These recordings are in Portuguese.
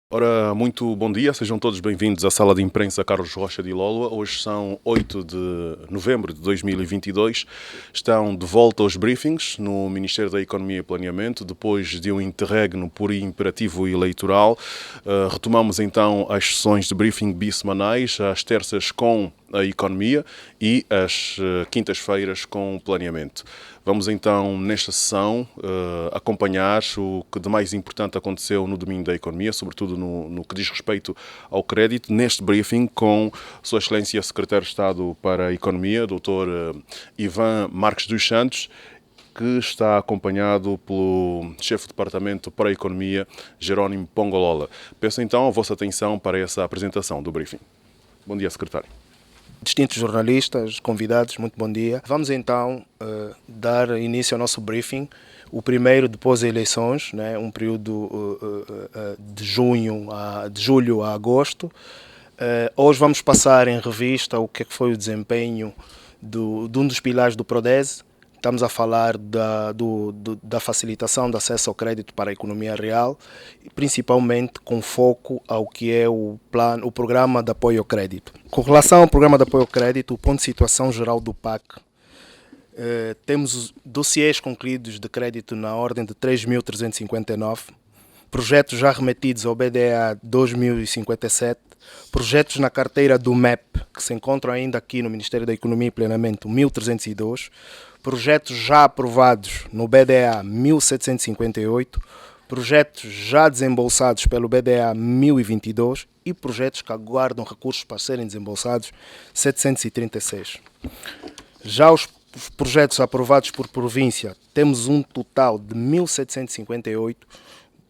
Ora, muito bom dia, sejam todos bem-vindos à Sala de Imprensa Carlos Rocha de Ilólua. Hoje são 8 de novembro de 2022. Estão de volta aos briefings no Ministério da Economia e Planeamento, depois de um interregno por imperativo eleitoral. Retomamos então as sessões de briefing bissemanais, às terças com a economia e às quintas-feiras com o planeamento. Vamos então, nesta sessão, acompanhar o que de mais importante aconteceu no domínio da economia, sobretudo no que diz respeito ao crédito, neste briefing com Sua Excelência Secretário de Estado para a Economia, Dr. Ivan Marques dos Santos, que está acompanhado pelo chefe de departamento para a Economia, Jerónimo Pongolola. Peço então a vossa atenção para essa apresentação do briefing. Bom dia, Secretário. Distintos jornalistas, convidados, muito bom dia. Vamos então dar início ao nosso briefing, o primeiro depois das eleições, né, um período de julho a agosto. Hoje vamos passar em revista o que foi o desempenho de um dos pilares do Prodese. Estamos a falar da facilitação do acesso ao crédito para a economia real, principalmente com foco ao que é o programa de apoio ao crédito. Com relação ao programa de apoio ao crédito, o ponto de situação geral do PAC, temos dossiês concluídos de crédito na ordem de 3.359, projetos já remetidos ao BDA 2057, projetos na carteira do MEP, que se encontram ainda aqui no Ministério da Economia e Planeamento, 1.302, projetos já aprovados no BDA 1758, projetos já desembolsados pelo BDA 1022 e projetos que aguardam recursos para serem desembolsados 736. Já os projetos aprovados por província, temos um total de 1758,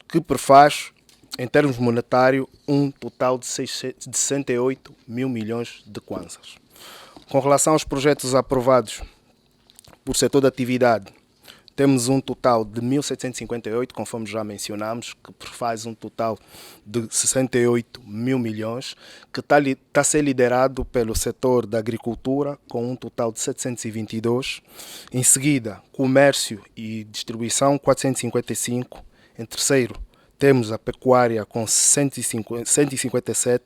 que prefaz, em termos monetários, um total de 68 mil milhões de kwanzas. Com relação aos projetos aprovados por setor de atividade, temos um total de 1.758, conforme já mencionamos, que faz um total de 68 mil milhões, que está a ser liderado pelo setor da agricultura, com um total de 722. Em seguida, comércio e distribuição, 455. Em terceiro, temos a pecuária com 157,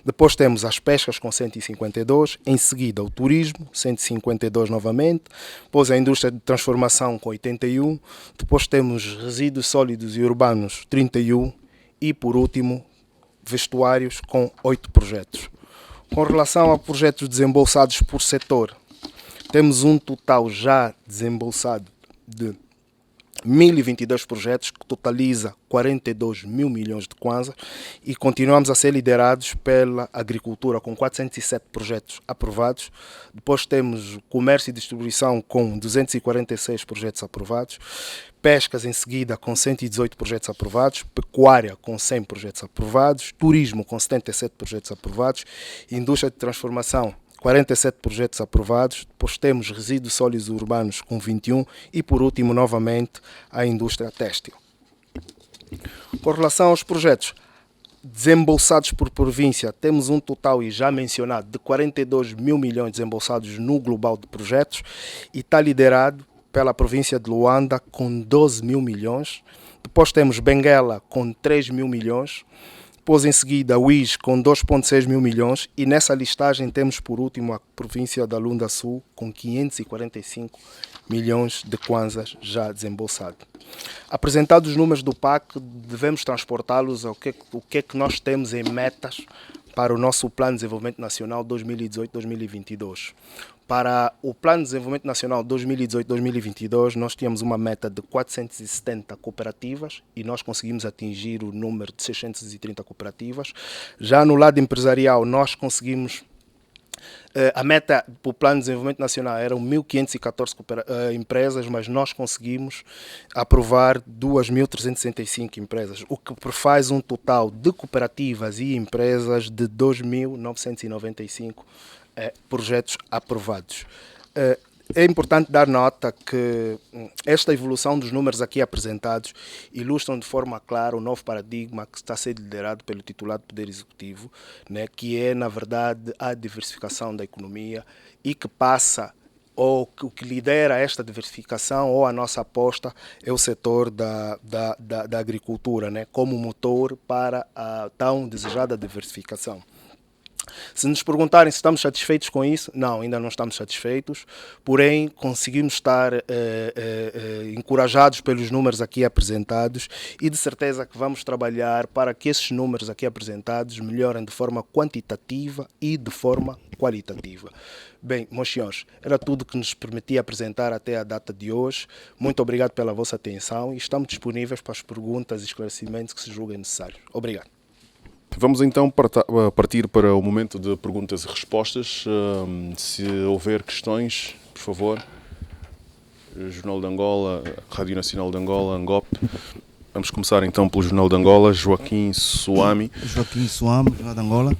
depois temos as pescas com 152, em seguida o turismo, 152 novamente, depois a indústria de transformação com 81, depois temos resíduos sólidos e urbanos 31 e, por último, vestuários com 8 projetos. Com relação a projetos desembolsados por setor, temos um total já desembolsado de 1.022 projetos, que totaliza 42 mil milhões de kwanzas, e continuamos a ser liderados pela agricultura com 407 projetos aprovados. Depois temos comércio e distribuição com 246 projetos aprovados, pescas em seguida com 118 projetos aprovados, pecuária com 100 projetos aprovados, turismo com 77 projetos aprovados, indústria de transformação 47 projetos aprovados, depois temos resíduos sólidos urbanos com 21 e, por último, novamente, a indústria têxtil. Com relação aos projetos desembolsados por província, temos um total, e já mencionado, de 42 mil milhões desembolsados no global de projetos, e está liderado pela província de Luanda com 12 mil milhões. Depois temos Benguela com 3 mil milhões. Depois, em seguida, o IS com 2,6 mil milhões, e nessa listagem temos por último a província da Lunda Sul com 545 milhões de kwanzas já desembolsados. Apresentados os números do PAC, devemos transportá-los ao que é que nós temos em metas para o nosso Plano de Desenvolvimento Nacional 2018-2022. Para o Plano de Desenvolvimento Nacional 2018-2022, nós tínhamos uma meta de 470 cooperativas e nós conseguimos atingir o número de 630 cooperativas. Já no lado empresarial, nós conseguimos... A meta para o Plano de Desenvolvimento Nacional eram 1.514 empresas, mas nós conseguimos aprovar 2.365 empresas, o que faz um total de cooperativas e empresas de 2.995 projetos aprovados. É importante dar nota que esta evolução dos números aqui apresentados ilustram de forma clara o novo paradigma que está a ser liderado pelo titular do Poder Executivo, né, que é, na verdade, a diversificação da economia e que passa ou que o que lidera esta diversificação ou a nossa aposta é o setor da agricultura, né, como motor para a tão desejada diversificação. Se nos perguntarem se estamos satisfeitos com isso, não, ainda não estamos satisfeitos, porém conseguimos estar encorajados pelos números aqui apresentados e de certeza que vamos trabalhar para que esses números aqui apresentados melhorem de forma quantitativa e de forma qualitativa. Bem, meus senhores, era tudo que nos permitia apresentar até a data de hoje. Muito obrigado pela vossa atenção e estamos disponíveis para as perguntas e esclarecimentos que se julguem necessários. Obrigado. Vamos então partir para o momento de perguntas e respostas. Se houver questões, por favor. Jornal de Angola, Rádio Nacional de Angola, Angop. Vamos começar então pelo Jornal de Angola, Joaquim Suami. Joaquim Suami, Jornal de Angola.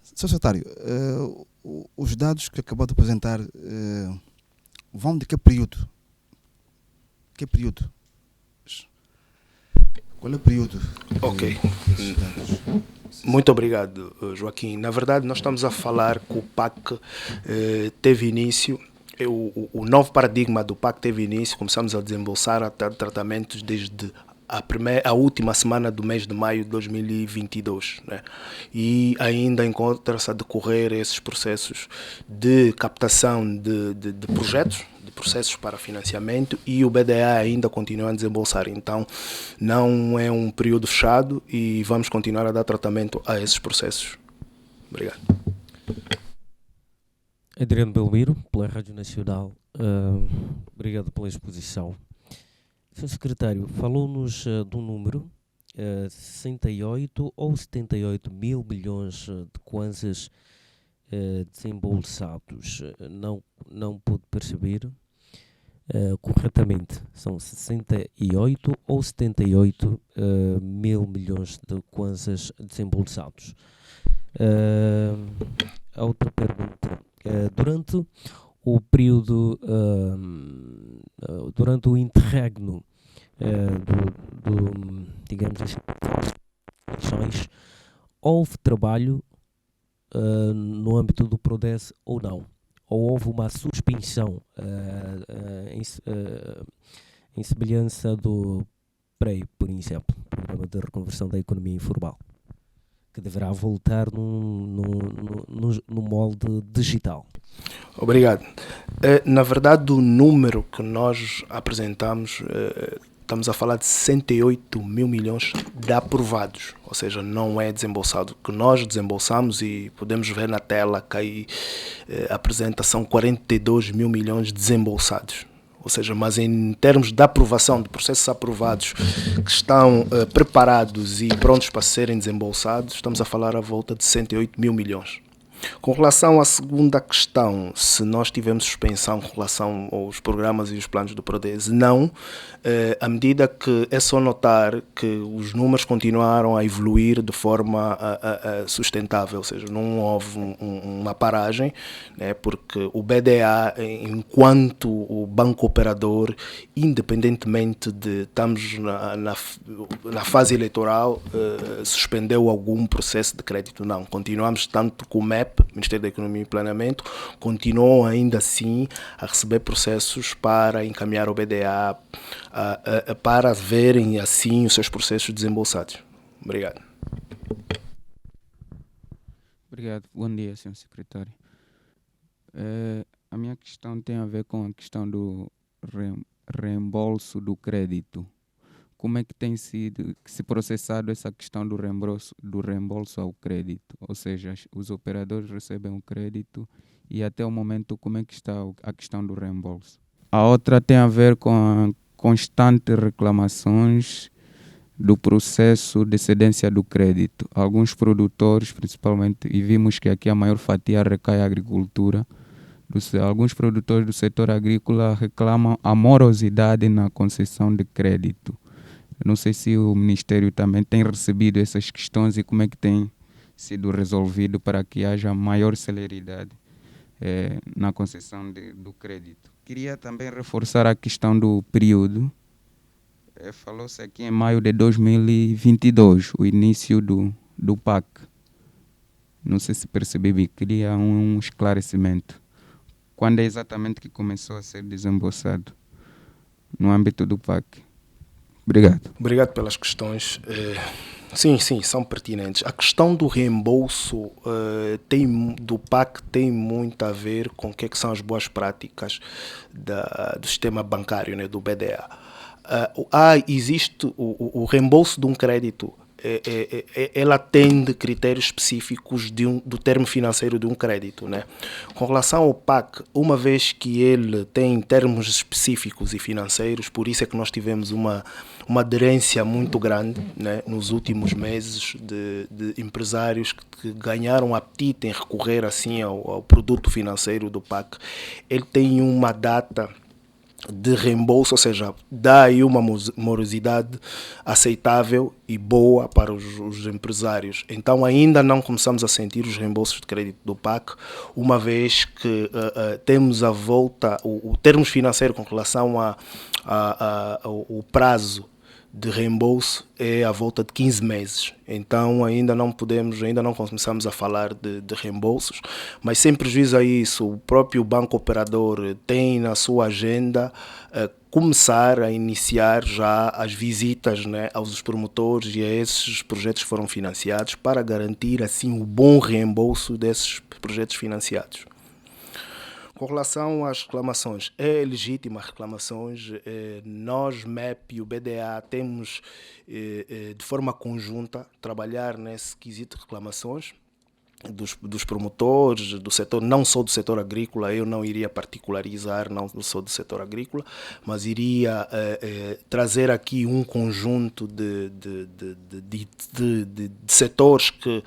Sr. Secretário, os dados que acabou de apresentar vão de que período? Que período? Qual é o período? Ok. Muito obrigado, Joaquim. Na verdade, nós estamos a falar que o PAC teve início, o novo paradigma do PAC teve início, começamos a desembolsar tratamentos desde a última semana do mês de maio de 2022, né? E ainda encontra-se a decorrer esses processos de captação de projetos, de processos para financiamento, e o BDA ainda continua a desembolsar. Então não é um período fechado e vamos continuar a dar tratamento a esses processos. Obrigado. Adriano Belmiro, pela Rádio Nacional. Obrigado pela exposição. Sr. Secretário, falou-nos de um número, 68 ou 78 mil milhões de kwanzas desembolsados. Não pude perceber corretamente. São 68 ou 78 mil milhões de kwanzas desembolsados. A outra pergunta. Durante o período, durante o interregno digamos assim, eleições, houve trabalho no âmbito do PRODES ou não? Ou houve uma suspensão em semelhança do PREI, por exemplo, Programa de Reconversão da Economia Informal, que deverá voltar no molde digital? Obrigado. Na verdade, o número que nós apresentamos, estamos a falar de 68 mil milhões de aprovados, ou seja, não é desembolsado. O que nós desembolsamos, e podemos ver na tela que aí apresenta, são 42 mil milhões desembolsados. Ou seja, mas em termos de aprovação, de processos aprovados que estão preparados e prontos para serem desembolsados, estamos a falar à volta de 68 mil milhões. Com relação à segunda questão, se nós tivemos suspensão com relação aos programas e os planos do PRODES, não. À medida que é só notar que os números continuaram a evoluir de forma sustentável, ou seja, não houve uma paragem, né, porque o BDA, enquanto o banco operador, independentemente de estamos na fase eleitoral, suspendeu algum processo de crédito, não. Continuamos tanto com o MEP, Ministério da Economia e Planeamento, continuam ainda assim a receber processos para encaminhar ao BDA para verem assim os seus processos desembolsados. Obrigado. Obrigado. Bom dia, Sr. Secretário. A minha questão tem a ver com a questão do reembolso do crédito. Como é que tem sido se processado essa questão do reembolso ao crédito? Ou seja, os operadores recebem o crédito e até o momento como é que está a questão do reembolso? A outra tem a ver com constantes reclamações do processo de cedência do crédito. Alguns produtores, principalmente, e vimos que aqui a maior fatia recai à agricultura, alguns produtores do setor agrícola reclamam a morosidade na concessão de crédito. Não sei se o Ministério também tem recebido essas questões e como é que tem sido resolvido para que haja maior celeridade na concessão do crédito. Queria também reforçar a questão do período. Falou-se aqui em maio de 2022, o início do PAC. Não sei se percebi bem, queria um esclarecimento. quando é exatamente que começou a ser desembolsado no âmbito do PAC? Obrigado. Obrigado pelas questões. Sim, são pertinentes. A questão do reembolso do PAC tem muito a ver com o que são as boas práticas do sistema bancário, né, do BDA. Existe o reembolso de um crédito. Ela atende critérios específicos do termo financeiro de um crédito, né? Com relação ao PAC, uma vez que ele tem termos específicos e financeiros, por isso é que nós tivemos uma aderência muito grande, né, nos últimos meses de empresários que ganharam apetite em recorrer assim ao produto financeiro do PAC. Ele tem uma data de reembolso, ou seja, dá aí uma morosidade aceitável e boa para os empresários. Então ainda não começamos a sentir os reembolsos de crédito do PAC, uma vez que temos a volta, o termos financeiro com relação ao prazo de reembolso é à volta de 15 meses. Então ainda não começamos a falar de reembolsos, mas sem prejuízo a isso, o próprio banco operador tem na sua agenda começar a iniciar já as visitas, né, aos promotores e a esses projetos que foram financiados para garantir assim o bom reembolso desses projetos financiados. Com relação às reclamações, é legítima as reclamações. Nós, MEP e o BDA, temos de forma conjunta trabalhar nesse quesito de reclamações dos promotores, do setor, não só do setor agrícola. Eu não iria particularizar, não sou do setor agrícola, mas iria trazer aqui um conjunto de setores que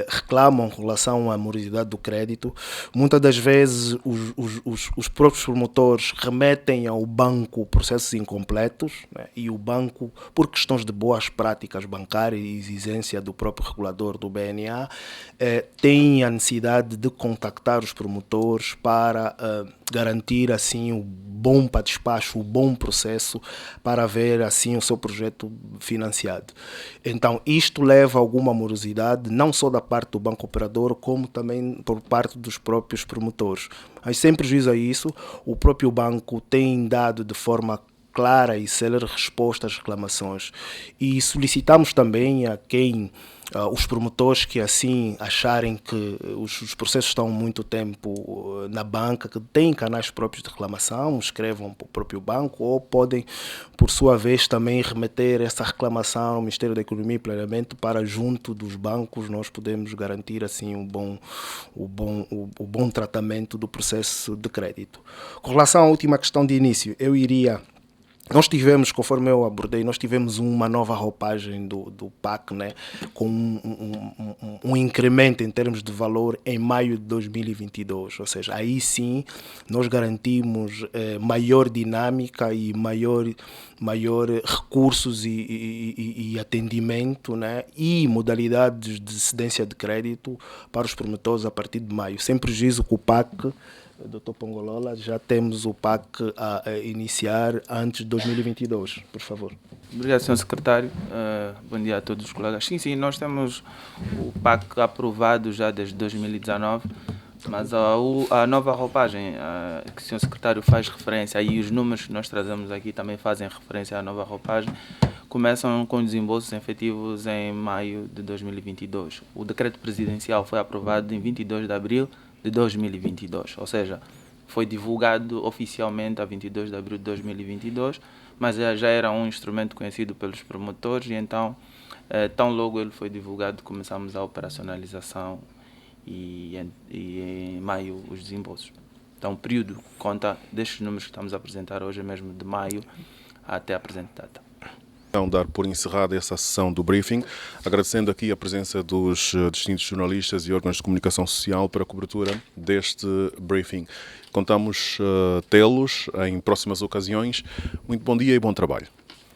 reclamam com relação à morosidade do crédito. Muitas das vezes os próprios promotores remetem ao banco processos incompletos, né, e o banco, por questões de boas práticas bancárias e exigência do próprio regulador do BNA, tem a necessidade de contactar os promotores para garantir assim o bom para despacho, o bom processo para ver assim o seu projeto financiado. Então isto leva a alguma morosidade, não só da parte do banco operador, como também por parte dos próprios promotores. Mas sem prejuízo a isso, o próprio banco tem dado de forma clara e célere resposta às reclamações, e solicitamos também a quem os promotores que assim acharem que os processos estão muito tempo na banca, que têm canais próprios de reclamação, escrevam para o próprio banco ou podem, por sua vez, também remeter essa reclamação ao Ministério da Economia e Planeamento para junto dos bancos. Nós podemos garantir assim o bom tratamento do processo de crédito. Com relação à última questão de início, nós tivemos, conforme eu abordei, uma nova roupagem do PAC, né, com um incremento em termos de valor em maio de 2022. Ou seja, aí sim nós garantimos maior dinâmica e maior recursos e atendimento, né, e modalidades de cedência de crédito para os promotores a partir de maio. Sem prejuízo que o PAC, Dr. Pongolola, já temos o PAC a iniciar antes de 2022, por favor. Obrigado, Sr. Secretário. Bom dia a todos os colegas. Sim, nós temos o PAC aprovado já desde 2019, mas a nova roupagem que o Sr. Secretário faz referência, e os números que nós trazemos aqui também fazem referência à nova roupagem, começam com desembolsos efetivos em maio de 2022. O decreto presidencial foi aprovado em 22 de abril de 2022, ou seja, foi divulgado oficialmente a 22 de abril de 2022, mas já era um instrumento conhecido pelos promotores e então, tão logo ele foi divulgado, começamos a operacionalização e em maio os desembolsos. Então o período conta destes números que estamos a apresentar hoje, mesmo de maio até a presente data. Então, dar por encerrada essa sessão do briefing, agradecendo aqui a presença dos distintos jornalistas e órgãos de comunicação social para a cobertura deste briefing. Contamos tê-los em próximas ocasiões. Muito bom dia e bom trabalho.